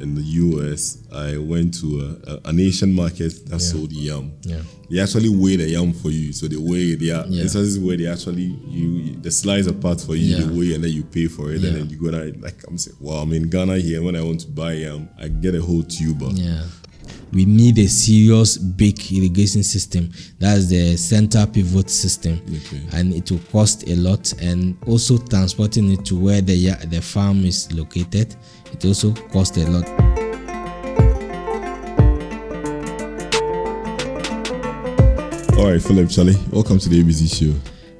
in the US, I went to an Asian market that sold yam. Yeah. They actually weigh the yam for you. So they weigh instances where they actually the slice apart for you, they weigh and then you pay for it, and then you go down. Like I'm saying, wow, I'm in Ghana here. When I want to buy yam, I get a whole tuber. Yeah. We need a serious big irrigation system. That's the center pivot system, and it will cost a lot. And also transporting it to where the farm is located, it also costs a lot. All right, Philip, Charlie, welcome to the ABC show.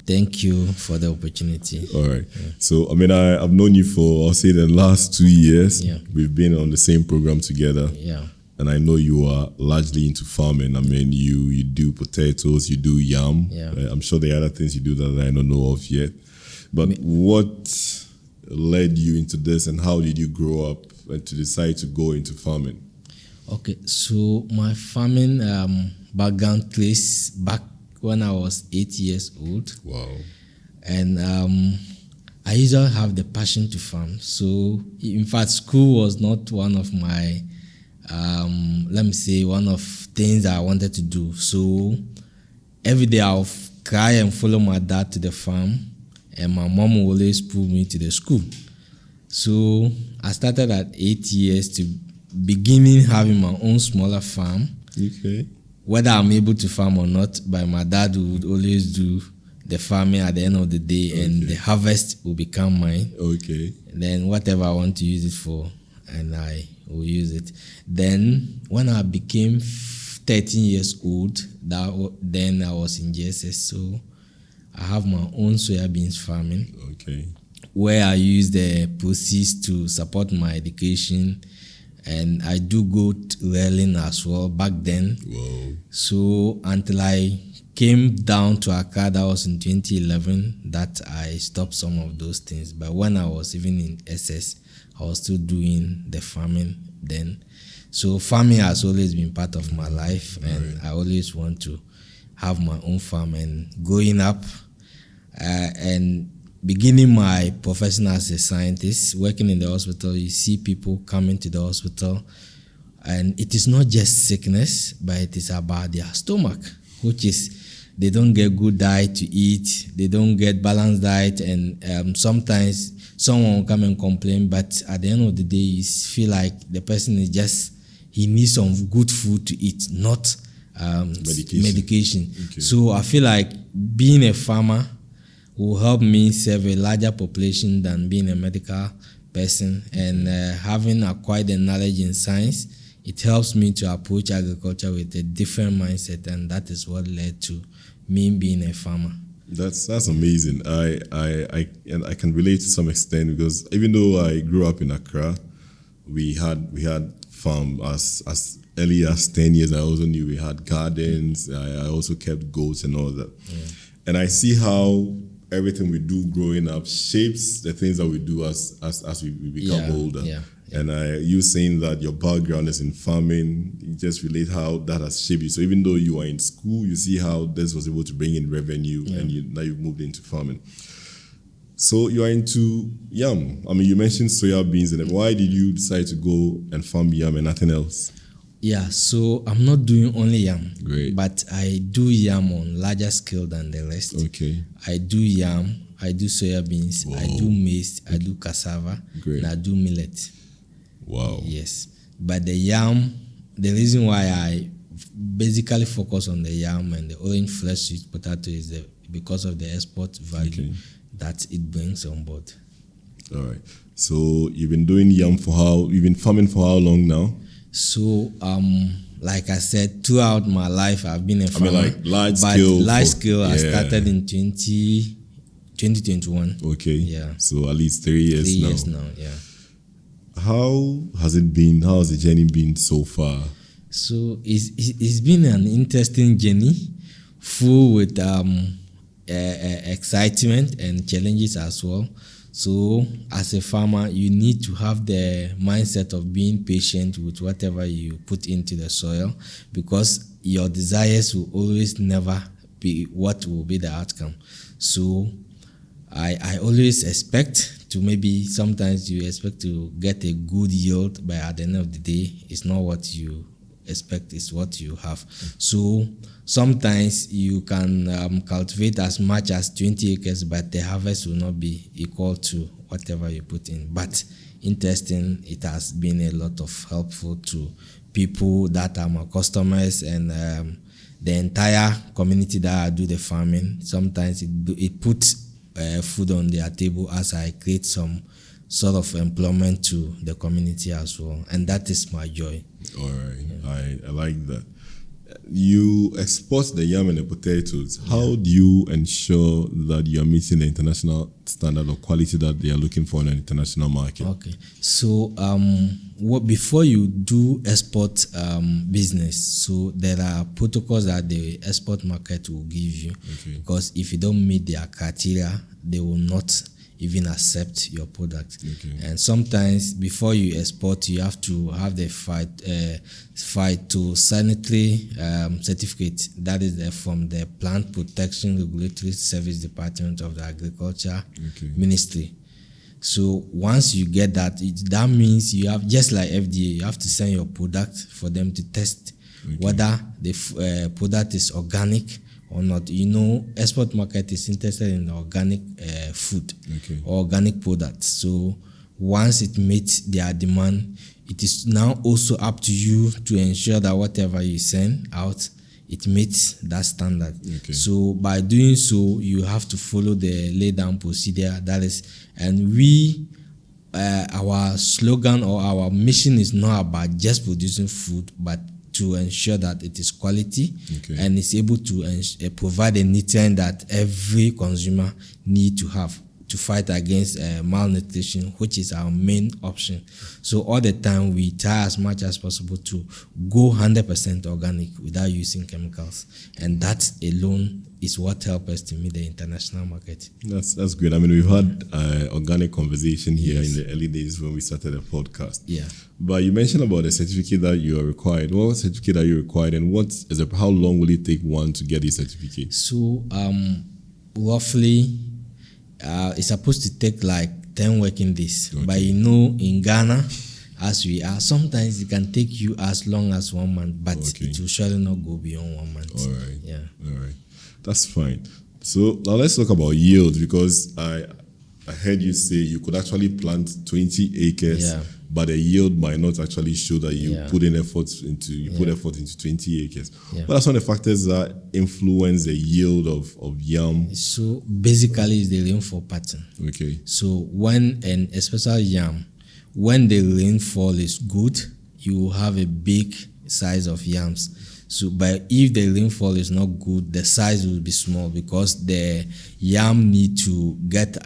Thank you for the opportunity. All right. Yeah. So, I mean, I've known you for, I'll say, the last 2 years. Yeah. We've been on the same program together. Yeah. And I know you are largely into farming. I mean, you do potatoes, you do yam. Yeah. I'm sure there are other things you do that I don't know of yet. But what led you into this, and how did you grow up and to decide to go into farming? Okay, so my farming background traces back when I was 8 years old. Wow. And I usually have the passion to farm. So, in fact, school was not one of my one of things I wanted to do. So every day I'll cry and follow my dad to the farm, and my mom will always pull me to the school. So I started at 8 years to beginning having my own smaller farm. Okay. Whether I'm able to farm or not, but my dad would always do the farming at the end of the day, and the harvest will become mine. Okay. And then whatever I want to use it for, and I will use it. Then when I became 13 years old, then I was in JSS, so I have my own soybeans farming. Okay. Where I use the proceeds to support my education, and I do goat rearing as well back then. Whoa. So until I came down to Accra, that was in 2011, that I stopped some of those things. But when I was even in SS, I was still doing the farming then. So farming has always been part of my life, and I always want to have my own farm. And growing up and beginning my profession as a scientist, working in the hospital, you see people coming to the hospital, and it is not just sickness, but it is about their stomach, which is they don't get good diet to eat, they don't get balanced diet, and sometimes someone will come and complain, but at the end of the day, you feel like the person is he needs some good food to eat, not medication. Okay. So I feel like being a farmer will help me serve a larger population than being a medical person, and having acquired the knowledge in science, it helps me to approach agriculture with a different mindset, and that is what led to me being a farmer. That's amazing. I can relate to some extent, because even though I grew up in Accra, we had farm as early as 10 years. I also knew we had gardens. I also kept goats and all that. Yeah. And I see how everything we do growing up shapes the things that we do as we become older. Yeah. And you saying that your background is in farming, you just relate how that has shaped you. So even though you are in school, you see how this was able to bring in revenue, and now you've moved into farming. So you are into yam. I mean, you mentioned soya beans, and why did you decide to go and farm yam and nothing else? Yeah, so I'm not doing only yam. Great. But I do yam on larger scale than the rest. Okay. I do yam, I do soya beans, I do maize, I do cassava, and I do millet. Wow. Yes. But the yam, the reason why I basically focus on the yam and the orange fresh sweet potato is because of the export value that it brings on board. All right. So you've been doing yam you've been farming for how long now? So, like I said, throughout my life, I've been a farmer. I mean, like large scale. I started in 2021. Okay. Yeah. So at least 3 years now. 3 years now, yeah. How has it been? How has the journey been so far? So it's been an interesting journey, full with excitement and challenges as well. So as a farmer, you need to have the mindset of being patient with whatever you put into the soil, because your desires will always never be what will be the outcome. So I always expect to maybe sometimes you expect to get a good yield, but at the end of the day, it's not what you expect, it's what you have. So sometimes you can cultivate as much as 20 acres, but the harvest will not be equal to whatever you put in. But interesting, it has been a lot of helpful to people that are my customers and the entire community that I do the farming. Sometimes it puts food on their table as I create some sort of employment to the community as well, and that is my joy. All right, I like that. You export the yam and the potatoes. How do you ensure that you are meeting the international standard of quality that they are looking for in an international market? Okay, so before you do export business, so there are protocols that the export market will give you. Okay. Because if you don't meet their criteria, they will not even accept your product. Okay. And sometimes before you export, you have to have the phytosanitary certificate. That is from the Plant Protection Regulatory Service Department of the Agriculture Ministry. So once you get that, that means you have, just like FDA, you have to send your product for them to test whether the product is organic or not. You know, export market is interested in organic food or organic products. So once it meets their demand, it is now also up to you to ensure that whatever you send out, it meets that standard. So by doing so, you have to follow the laid down procedure. That is, and we, our slogan or our mission is not about just producing food, but to ensure that it is quality and is able to provide a nutrient that every consumer need to have to fight against malnutrition, which is our main option. So all the time we try as much as possible to go 100% organic without using chemicals, and that alone is what helps us to meet the international market. That's great. I mean, we've had organic conversation here in the early days when we started the podcast. Yeah. But you mentioned about the certificate that you are required. What certificate are you required, and how long will it take one to get this certificate? So roughly it's supposed to take like 10 working days. But you know, in Ghana, as we are, sometimes it can take you as long as 1 month, but it will surely not go beyond 1 month. All right. Yeah. All right. That's fine. So now let's talk about yield, because I heard you say you could actually plant 20 acres, but the yield might not actually show that you put effort into 20 acres. What are some of the factors that influence the yield of yam? So basically, it's the rainfall pattern. Okay. So especially yam, when the rainfall is good, you will have a big size of yams. So, but if the rainfall is not good, the size will be small because the yam need to get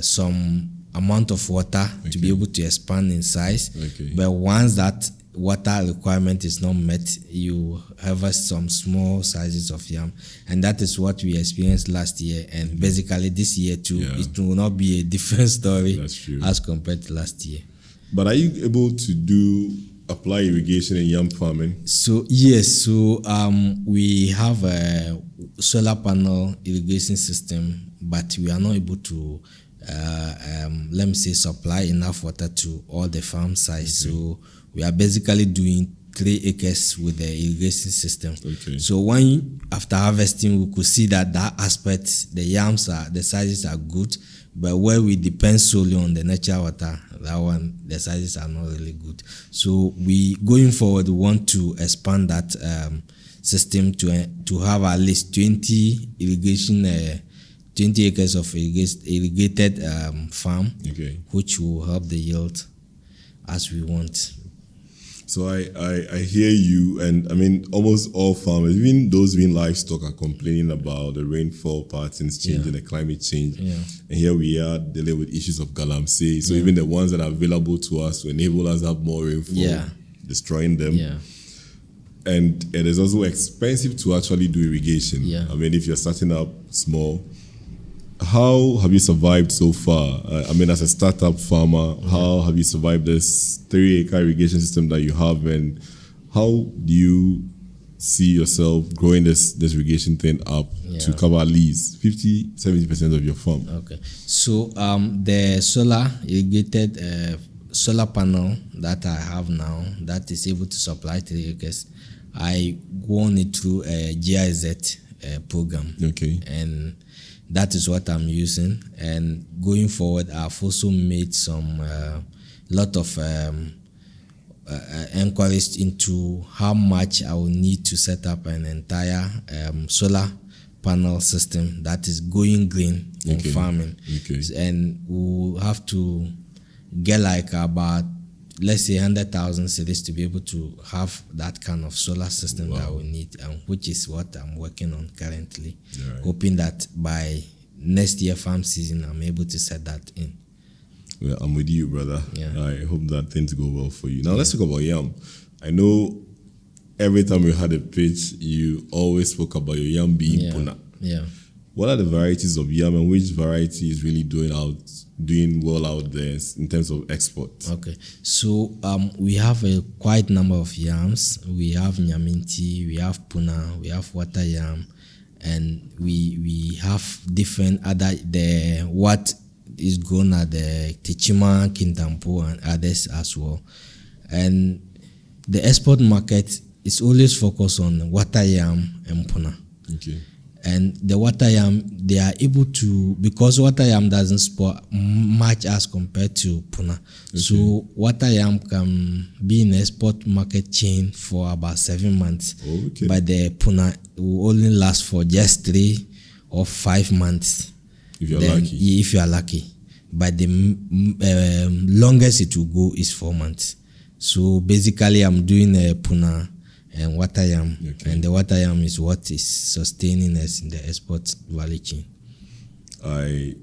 some amount of water to be able to expand in size. But once that water requirement is not met, you harvest some small sizes of yam, and that is what we experienced last year. And basically this year too, it will not be a different story as compared to last year. But are you able to apply irrigation in yam farming? So yes, so we have a solar panel irrigation system, but we are not able to let me say supply enough water to all the farm sites. So we are basically doing 3 acres with the irrigation system. So when after harvesting, we could see that aspect, the yams the sizes are good, but where we depend solely on the natural water, that one, the sizes are not really good. So we going forward, we want to expand that system to have at least 20 acres of irrigated farm, which will help the yield as we want. So I hear you, and I mean almost all farmers, even those in livestock, are complaining about the rainfall patterns changing, the climate change. And here we are dealing with issues of galamsey. So even the ones that are available to us to enable us to have more rainfall, destroying them. And it is also expensive to actually do irrigation. I mean, if you're starting up small, how have you survived so far? I mean, as a startup farmer, how have you survived this 3-acre irrigation system that you have, and how do you see yourself growing this irrigation thing up to cover at least 50-70% of your farm? Okay. So the solar irrigated solar panel that I have now that is able to supply 3 acres, I won it through a GIZ program. Okay. And that is what I'm using. And going forward, I've also made some lot of inquiries into how much I will need to set up an entire solar panel system that is going green in farming. Okay. And we'll have to get like about, let's say, 100,000 cedis to be able to have that kind of solar system that we need, which is what I'm working on currently. Right. Hoping that by next year farm season, I'm able to set that in. Well, I'm with you, brother. Yeah. I hope that things go well for you. Now, let's talk about yam. I know every time we had a pitch, you always spoke about your yam being puna. Yeah. What are the varieties of yam, and which variety is really doing well out there in terms of export? Okay, so we have a quite number of yams. We have Nyaminti, we have Puna, we have water yam, and we have different other what is grown at the Tichima, Kintampo, and others as well. And the export market is always focused on water yam and Puna. Okay. And the water yam, they are able to, because water yam doesn't spoil much as compared to Puna. Okay. So water yam can be in the export market chain for about 7 months. Okay. But the Puna will only last for just 3 or 5 months. If you're lucky. If you are lucky. But the longest it will go is 4 months. So basically I'm doing a Puna and water yam. Okay. And the water yam is what is sustaining us in the export value chain. I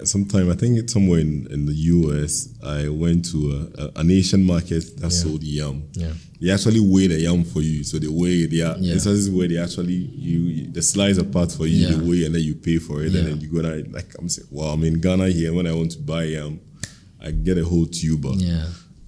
think it's somewhere in the US, I went to an Asian market that sold yam. Yeah. They actually weigh the yam for you. So they weigh instances where they actually the slice apart for you, they weigh, and then you pay for it, and then you go there. Like I'm saying, wow, I'm in Ghana here. When I want to buy yam, I get a whole tuber. Yeah.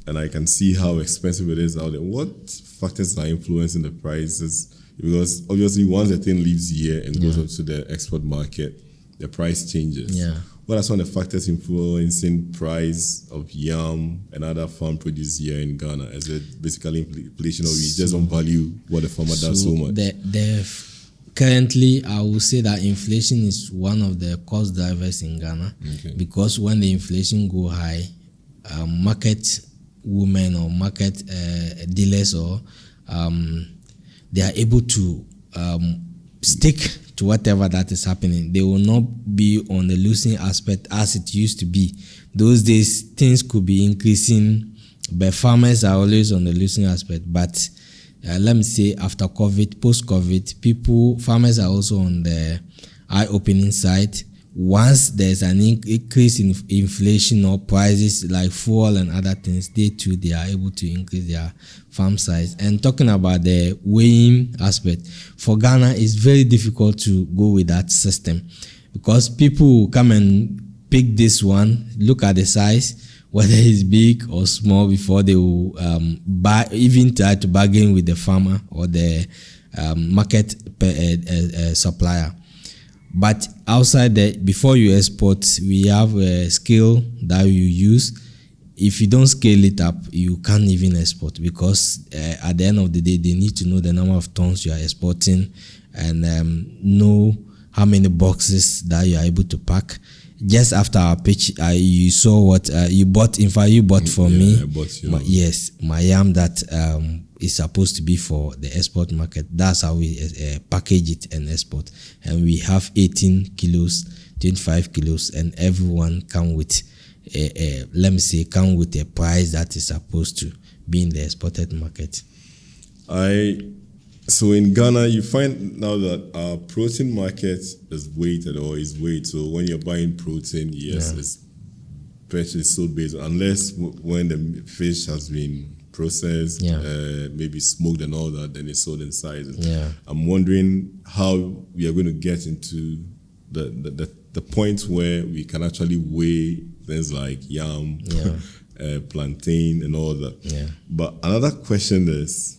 And I can see how expensive it is out there. What factors are influencing the prices? Because obviously once the thing leaves here and goes up to the export market, the price changes. Yeah. What are some of the factors influencing price of yam and other farm produce here in Ghana? Is it basically inflation, or we just don't value what the farmer does so much? Currently, I will say that inflation is one of the cost drivers in Ghana. Okay. Because when the inflation go high, market women or market dealers or they are able to stick to whatever that is happening. They will not be on the losing aspect as it used to be. Those days, things could be increasing, but farmers are always on the losing aspect. But let me say, after COVID, post-COVID, farmers are also on the eye-opening side. Once there's an increase in inflation or prices like fuel and other things, they are able to increase their farm size. And talking about the weighing aspect, for Ghana, it's very difficult to go with that system because people will come and pick this one, look at the size, whether it's big or small, before they will even try to bargain with the farmer or the market supplier. But outside that, before you export, we have a scale that you use. If you don't scale it up, you can't even export because at the end of the day, they need to know the number of tons you are exporting and know how many boxes that you are able to pack. Just after our pitch, you saw what you bought. In fact, you bought for me. I bought you. My yam that is supposed to be for the export market. That's how we package it and export. And we have 18 kilos, 25 kilos, and everyone come with come with a price that is supposed to be in the exported market. So in Ghana, you find now that our protein market is weighted or is weighed. So when you're buying protein, it's purchased sold based, unless when the fish has been processed, maybe smoked and all that, then it's sold in sizes. Yeah. I'm wondering how we are going to get into the point where we can actually weigh things like yam, plantain, and all that. Yeah. But another question is,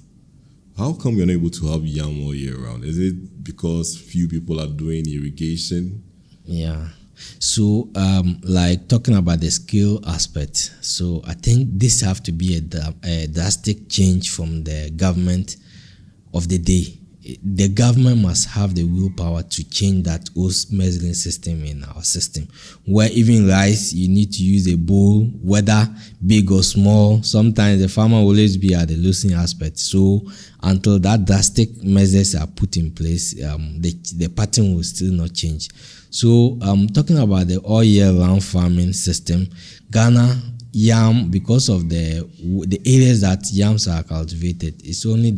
How come you're not able to have yam all year round? Is it because few people are doing irrigation? Yeah. So, like talking about the skill aspect, so I think this have to be a drastic change from the government of the day. The government must have the willpower to change that old measuring system in our system, where even rice, you need to use a bowl, whether big or small. Sometimes the farmer will always be at the losing aspect. So until that drastic measures are put in place, the pattern will still not change. So talking about the all year round farming system, Ghana yam, because of the areas that yams are cultivated, it's only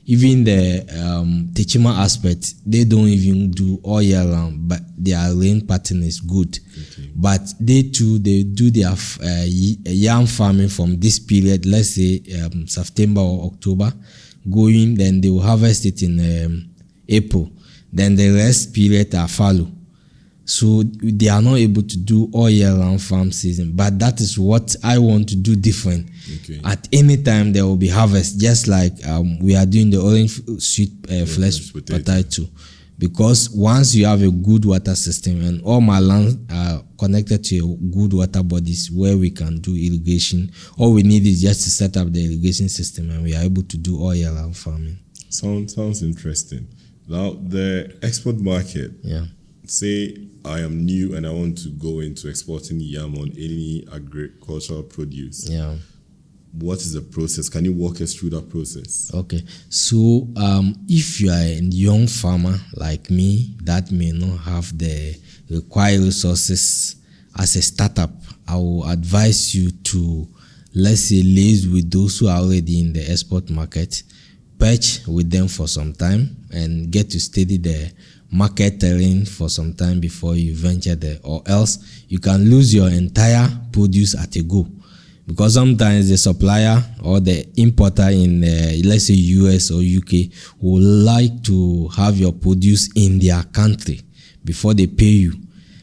even the Techima aspect, they don't even do all year round, but their rain pattern is good. Okay. But they too, they do their yam farming from this period, let's say September or October, going, then they will harvest it in April. Then the rest period are fallow. So they are not able to do all year round farm season. But that is what I want to do different. Okay. At any time there will be harvest, just like we are doing the orange sweet flesh potato. Because once you have a good water system, and all my lands are connected to a good water bodies where we can do irrigation, all we need is just to set up the irrigation system, and we are able to do all year round farming. Sounds interesting. Now, the export market. Yeah. Say I am new and I want to go into exporting yam on any agricultural produce. Yeah. What is the process? Can you walk us through that process? Okay. So if you are a young farmer like me that may not have the required resources as a startup, I will advise you to, let's say, liaise with those who are already in the export market, perch with them for some time and get to study the market terrain for some time before you venture there, or else you can lose your entire produce at a go. Because sometimes the supplier or the importer in, let's say, US or UK would like to have your produce in their country before they pay you.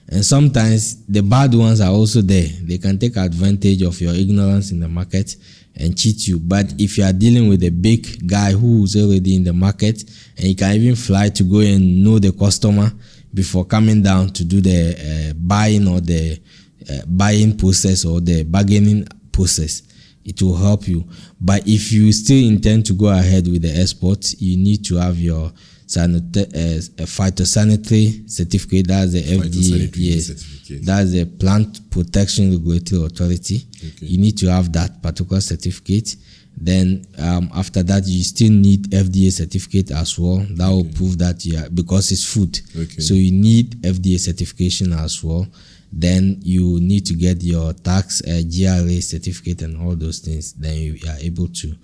And sometimes the bad ones are also there. They can take advantage of your ignorance in the market and cheat you. But if you are dealing with a big guy who is already in the market, and he can even fly to go and know the customer before coming down to do the buying or the buying process or the bargaining process, it will help you. But if you still intend to go ahead with the export, you need to have your phytosanitary certificate. That's the FDA. Yes, certificate. That's the Plant Protection Regulatory Authority. Okay. You need to have that particular certificate. Then after that, you still need FDA certificate as well. That will prove that you are, because it's food. Okay. So you need FDA certification as well. Then you need to get your tax GRA certificate and all those things. Then you are able to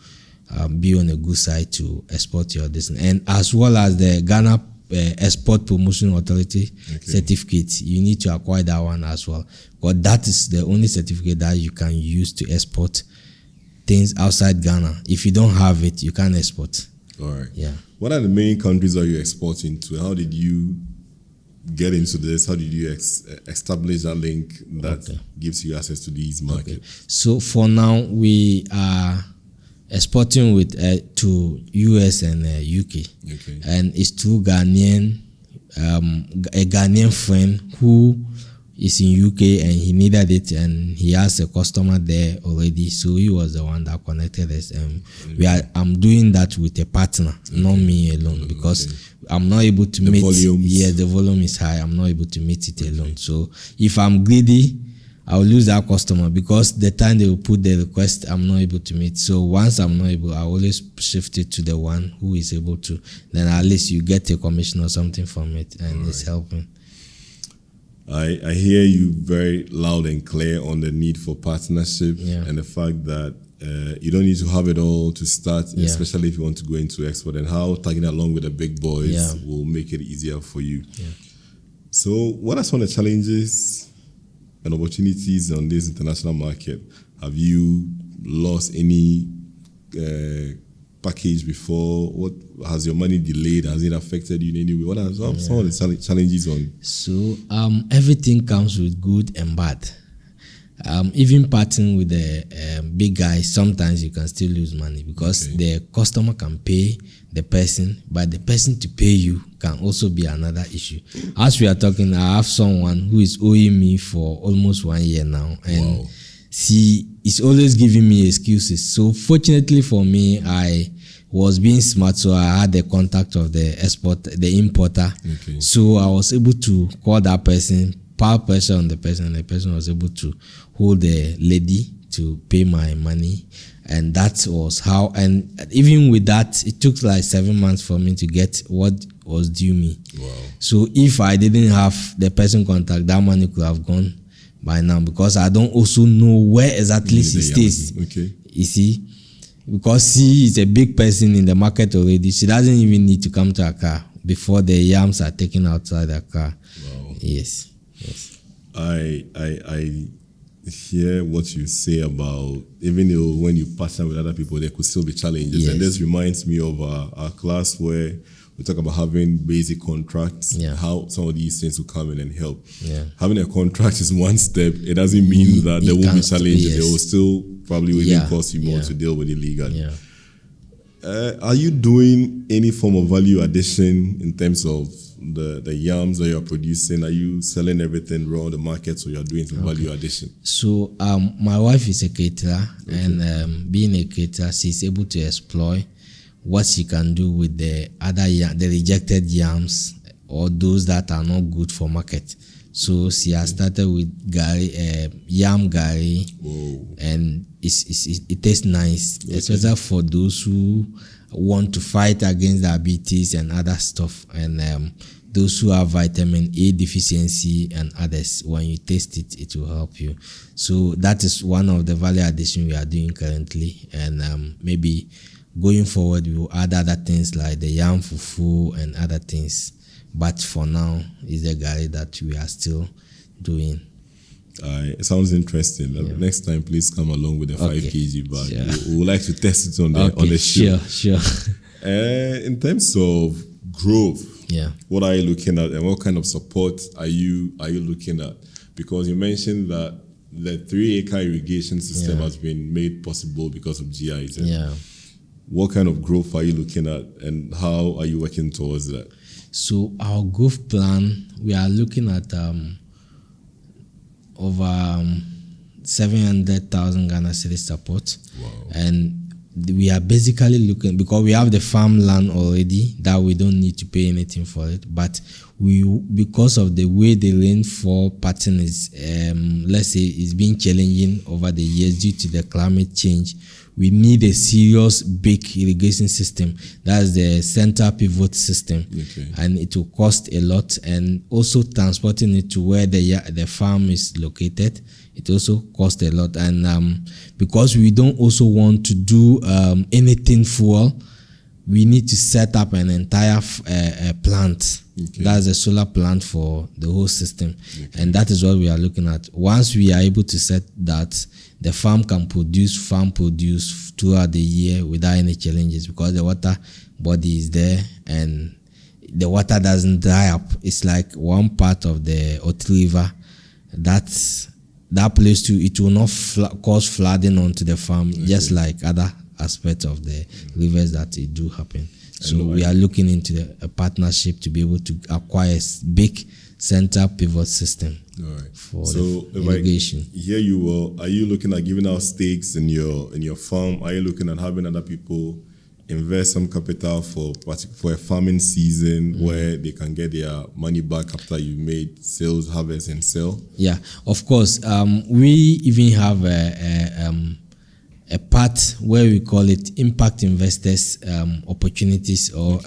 be on a good side to export your business. And as well as the Ghana Export Promotion Authority certificate, you need to acquire that one as well. Because that is the only certificate that you can use to export things outside Ghana. If you don't have it, you can't export. All right. Yeah. What are the main countries that you exporting to? How did you get into this? How did you establish that link that gives you access to these markets? Okay. So for now, we are exporting with to US and UK, and it's through Ghanaian, a Ghanaian friend who is in UK and he needed it, and he has a customer there already, so he was the one that connected us. And I'm doing that with a partner, not me alone, because I'm not able to meet. The volume is high. I'm not able to meet it alone. So if I'm greedy, I'll lose that customer, because the time they will put the request, I'm not able to meet. So once I'm not able, I always shift it to the one who is able to. Then at least you get a commission or something from it, and it's helping. I hear you very loud and clear on the need for partnership and the fact that you don't need to have it all to start, especially if you want to go into export, and how tagging along with the big boys will make it easier for you. Yeah. So what are some of the challenges and opportunities on this international market? Have you lost any package before? What has your money delayed? Has it affected you in any way? What are some of the challenges on? So everything comes with good and bad. Even parting with the big guys, sometimes you can still lose money because the customer can pay the person, but the person to pay you can also be another issue. As we are talking, I have someone who is owing me for almost 1 year now, and she is always giving me excuses. So fortunately for me, I was being smart, so I had the contact of the importer. So I was able to call that person, power pressure on the person, and the person was able to hold the lady to pay my money. And that was how, and even with that, it took like 7 months for me to get what was due me. So if I didn't have the person contact, that money could have gone by now, because I don't also know where exactly she stays. You see, because she is a big person in the market already, she doesn't even need to come to Accra before the yams are taken outside Accra. Yes. I hear what you say about, even though when you partner with other people, there could still be challenges. And this reminds me of our class where we talk about having basic contracts, how some of these things will come in and help. Having a contract is one step. It doesn't mean that there won't be challenges. There will still probably will cost you more to deal with it legally. Are you doing any form of value addition in terms of the yams that you're producing? Are you selling everything raw on the market, so you're doing some value addition? So my wife is a caterer, and being a caterer, she's able to exploit what she can do with the other the rejected yams or those that are not good for market. So she has started with yam gari, and it tastes nice, especially for those who want to fight against diabetes and other stuff, and those who have vitamin A deficiency and others. When you taste it, it will help you. So that is one of the value addition we are doing currently, and maybe going forward we will add other things like the yam fufu and other things. But for now, it's the gari that we are still doing. It sounds interesting. Next time, please come along with the 5 kg bag. We would like to test it on the show. Sure. In terms of growth, what are you looking at, and what kind of support are you looking at? Because you mentioned that the 3-acre irrigation system has been made possible because of GIZ. What kind of growth are you looking at, and how are you working towards that? So our growth plan, we are looking at over 700,000 Ghana cedis support. And we are basically looking, because we have the farmland already that we don't need to pay anything for it, but because of the way the rainfall pattern is, let's say, is being challenging over the years due to the climate change, we need a serious big irrigation system. That's the center pivot system, and it will cost a lot. And also transporting it to where the farm is located, it also costs a lot. And because we don't also want to do anything fuel, we need to set up an entire plant. That's a solar plant for the whole system, and that is what we are looking at. Once we are able to set that, the farm can produce throughout the year without any challenges, because the water body is there and the water doesn't dry up. It's like one part of the Oti River. That place too, it will not cause flooding onto the farm, just like other aspects of the rivers that it do happen. So we are looking into a partnership to be able to acquire a big center pivot system for the irrigation. Here you will. Are you looking at giving out stakes in your farm? Are you looking at having other people invest some capital for a farming season where they can get their money back after you made sales, harvest, and sell? Yeah, of course. We even have a part where we call it Impact Investors Opportunities or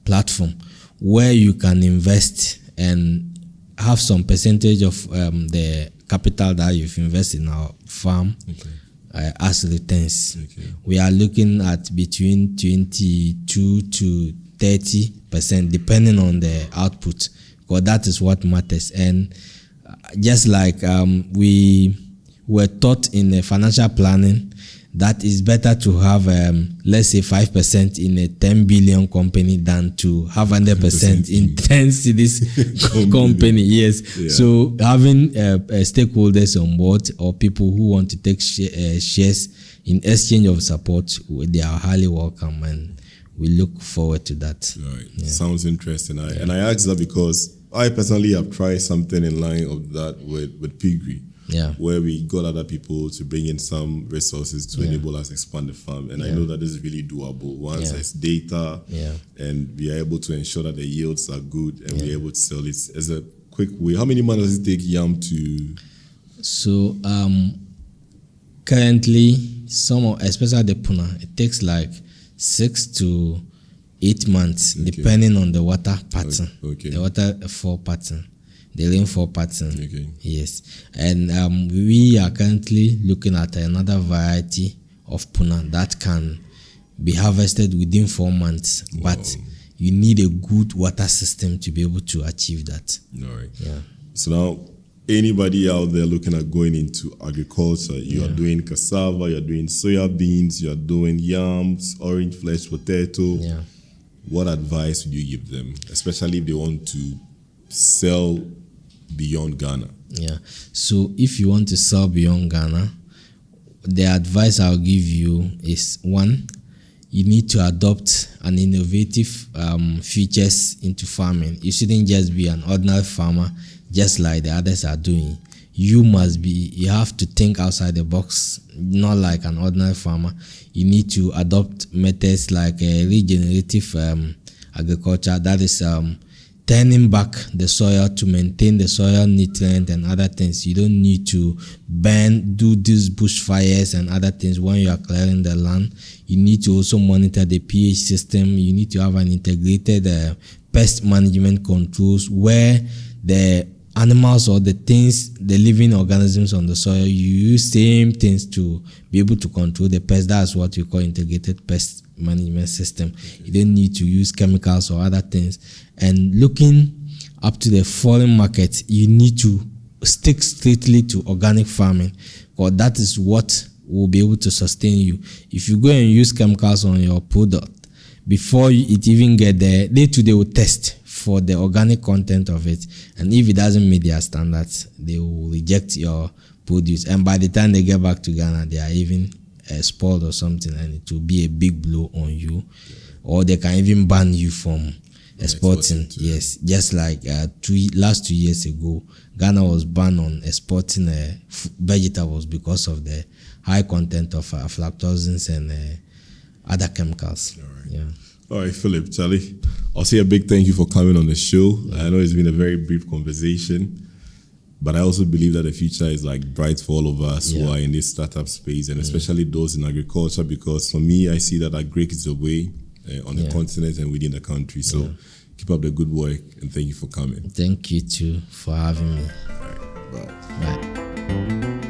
platform, where you can invest and have some percentage of the capital that you've invested in our farm as returns. We are looking at between 22 to 30%, depending on the output, because that is what matters. And just like we were taught in the financial planning that is better to have, let's say 5% in a 10 billion company than to have 100% in 10 cities company. Yes. Yeah. So having stakeholders on board or people who want to take shares in exchange of support, they are highly welcome, and we look forward to that. Right. Yeah. Sounds interesting. And I asked that because I personally have tried something in line of that with Pigry. Yeah. Where we got other people to bring in some resources to enable us expand the farm. And I know that this is really doable once there's data and we are able to ensure that the yields are good and we're able to sell it as a quick way. How many months does it take yam to? So currently, especially the Puna, it takes like 6 to 8 months depending on the water pattern. The waterfall pattern. The rainfall pattern. Yes. And we are currently looking at another variety of Puna that can be harvested within 4 months. Wow. But you need a good water system to be able to achieve that. All right. Yeah. So now, anybody out there looking at going into agriculture, you are doing cassava, you're doing soya beans, you're doing yams, orange flesh potato. Yeah. What advice would you give them, especially if they want to sell beyond Ghana? Yeah. So if you want to sell beyond Ghana, the advice I'll give you is, one, you need to adopt an innovative features into farming. You shouldn't just be an ordinary farmer just like the others are doing. You have to think outside the box, not like an ordinary farmer. You need to adopt methods like regenerative agriculture, that is turning back the soil to maintain the soil nutrient and other things. You don't need to do these bushfires and other things when you are clearing the land. You need to also monitor the pH system. You need to have an integrated pest management controls where the animals or the living organisms on the soil, you use same things to be able to control the pests. That's what we call integrated pest management system. You don't need to use chemicals or other things. And looking up to the foreign market, you need to stick strictly to organic farming, because that is what will be able to sustain you. If you go and use chemicals on your product, before it even get there, they will test for the organic content of it, and if it doesn't meet their standards, they will reject your produce, and by the time they get back to Ghana, they are even spoiled or something, and it will be a big blow on you, or they can even ban you from exporting. Yes, just like last 2 years ago, Ghana was banned on exporting vegetables because of the high content of aflatoxins and other chemicals. All right. Yeah. All right, Philip, Charlie, I'll say a big thank you for coming on the show. I know it's been a very brief conversation, but I also believe that the future is like bright for all of us who are in this startup space, and especially those in agriculture, because for me, I see that agric is the way on the continent and within the country. So keep up the good work, and thank you for coming. Thank you too for having me. All right, bye. Bye.